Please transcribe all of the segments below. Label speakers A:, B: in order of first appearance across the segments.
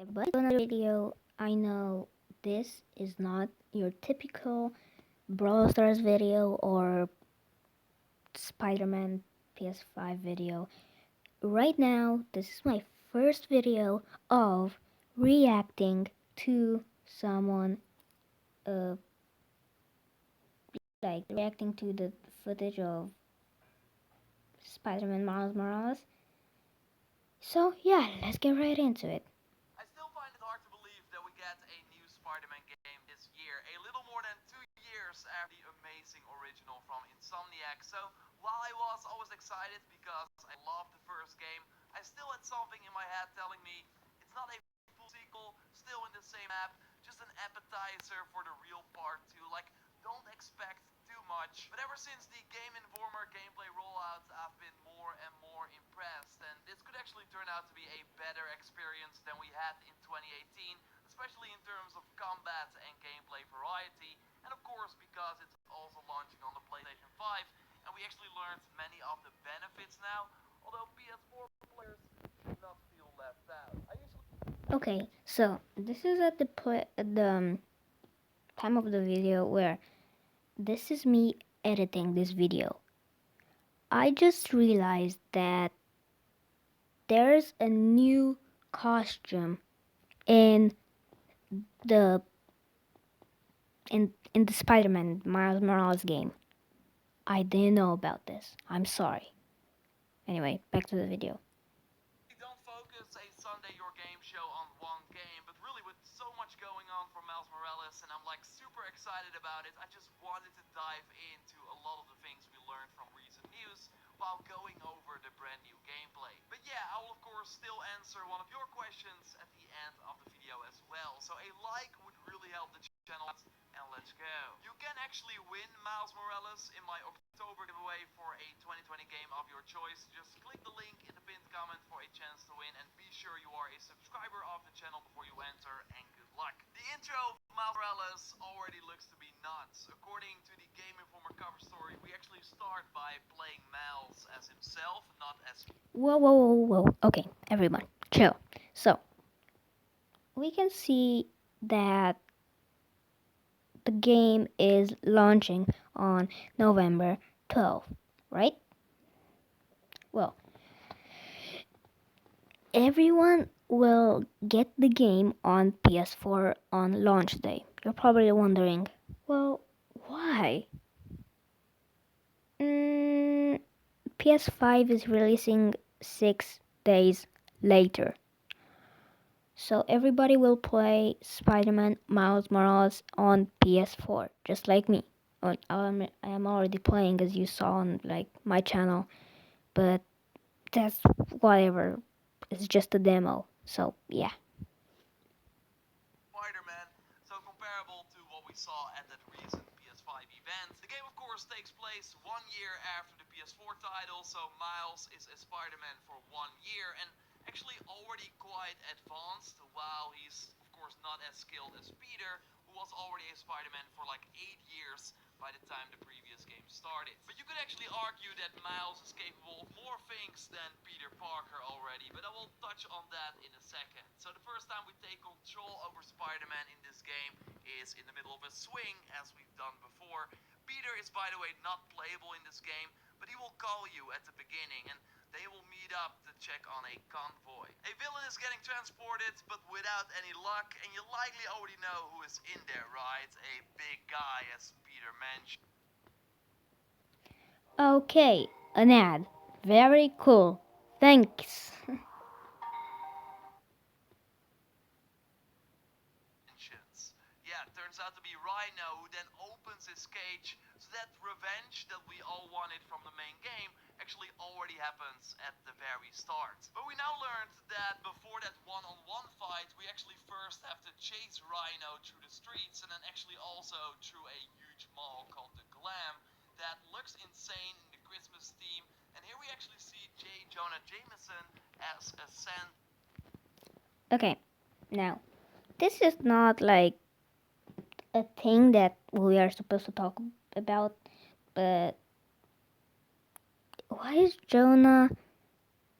A: everybody, to another video. I know this is not your typical Brawl Stars video or Spider-Man PS5 video. Right now, this is my first video of reacting to someone, uh, like reacting to the footage of Spider-Man Miles Morales. So yeah, let's get right into it.
B: I still find it hard to believe that we get a new Spider-Man game this year, a little more than 2 years after the amazing original from Insomniac. So while I was always excited because I loved the first game, I still had something in my head telling me it's not a full sequel, still in the same map, just an appetizer for the real part 2. Like, don't expect too much. But ever since the Game Informer gameplay rollout, I've been more and more impressed, and this could actually turn out to be a better experience than we had in 2018, especially in terms of combat and gameplay variety, and of course because it's also launching on the PlayStation 5, and we actually learned many of the benefits now, although PS4 players should not feel left out.
A: Okay, so this is at the time of the video where this is me editing this video. I just realized that there's a new costume in the in the Spider-Man Miles Morales game. I didn't know about this. I'm sorry. Anyway, back to the video.
B: We don't focus a Sunday Your Game show on one game, but really with so much going on for Miles Morales, and I'm like super excited about it, I just wanted to dive into a lot of the things we learned from recent news while going over the brand new gameplay. But yeah, I will of course still answer one of your questions at the end of the video as well, so a like would really help the channel, and let's go. You can actually win Miles Morales in my October giveaway for a 2020 game of your choice. Just click the link in the pinned comment for a chance to win, and be sure you are a subscriber of the channel before you enter, and good luck. The intro of Miles Morales already looks to be nuts. According to the Game Informer cover story, we actually start by playing Miles as himself, not as...
A: Whoa, whoa, whoa, whoa. Okay, everyone, chill. So, we can see that the game is launching on November 12th, right? Well, everyone will get the game on PS4 on launch day. You're probably wondering, well, why? Mm, PS5 is releasing 6 days later. So everybody will play Spider-Man Miles Morales on PS4, just like me. I am already playing, as you saw on like my channel, but that's whatever. It's just a demo. So yeah.
B: Spider-Man, so comparable to what we saw at that recent PS5 event. The game of course takes place 1 year after the PS4 title, so Miles is a Spider-Man for 1 year, and actually already quite advanced, while he's of course not as skilled as Peter, who was already a Spider-Man for like 8 years by the time the previous game started. But you could actually argue that Miles is capable of more things than Peter Parker already, but I will touch on that in a second. So the first time we take control over Spider-Man in this game is in the middle of a swing, as we've done before. Peter is, by the way, not playable in this game, but he will call you at the beginning, and they will meet up to check on a convoy. A villain is getting transported, but without any luck, and you likely already know who is in there, right? A big guy, as Peter mentioned.
A: Okay, an ad. Very cool. Thanks.
B: Yeah, turns out to be Rhino, who then opens his cage, so that revenge that we all wanted from the main game actually already happens at the very start. But we now learned that before that one-on-one fight, we actually first have to chase Rhino through the streets, and then actually also through a huge mall called the Glam that looks insane in the Christmas theme. And here we actually see J. Jonah Jameson as a Santa.
A: Okay, now this is not like a thing that we are supposed to talk about, but why is Jonah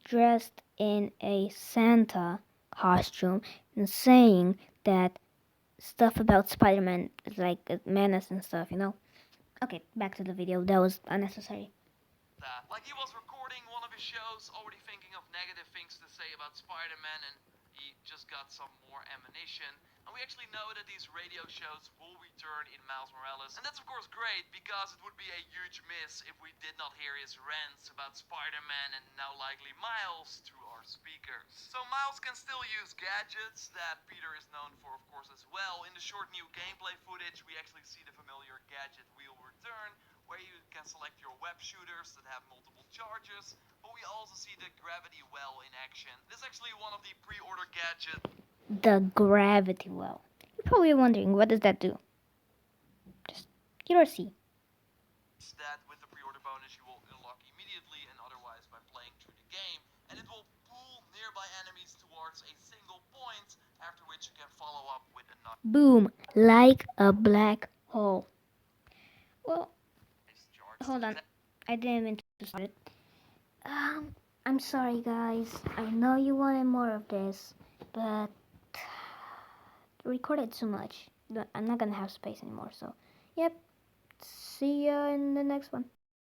A: dressed in a Santa costume and saying that stuff about Spider-Man is like a menace and stuff, you know? Okay, back to the video. That was unnecessary.
B: That. Like he was recording one of his shows, already thinking of negative things to say about Spider-Man, and he just got some more ammunition. And we actually know that these radio shows will return in Miles Morales. And that's of course great, because it would be a huge miss if we did not hear his rants about Spider-Man and now likely Miles through our speakers. So Miles can still use gadgets that Peter is known for, of course, as well. In the short new gameplay footage, we actually see the familiar gadget wheel return, where you can select your web shooters that have multiple charges, but we also see the gravity well in action. This is actually one of the pre-order gadgets
A: The gravity well. You're probably wondering, what does that do? Just you'll see.
B: that with the pre-order bonus you will unlock immediately and otherwise by playing through the game, and it will pull nearby enemies towards a single point, after which you can follow up with another
A: Boom, like a black hole. Well, hold on. I didn't mean to start it. I'm sorry, guys. I know you wanted more of this, but recorded too much. I'm not gonna have space anymore. So, yep. See ya in the next one.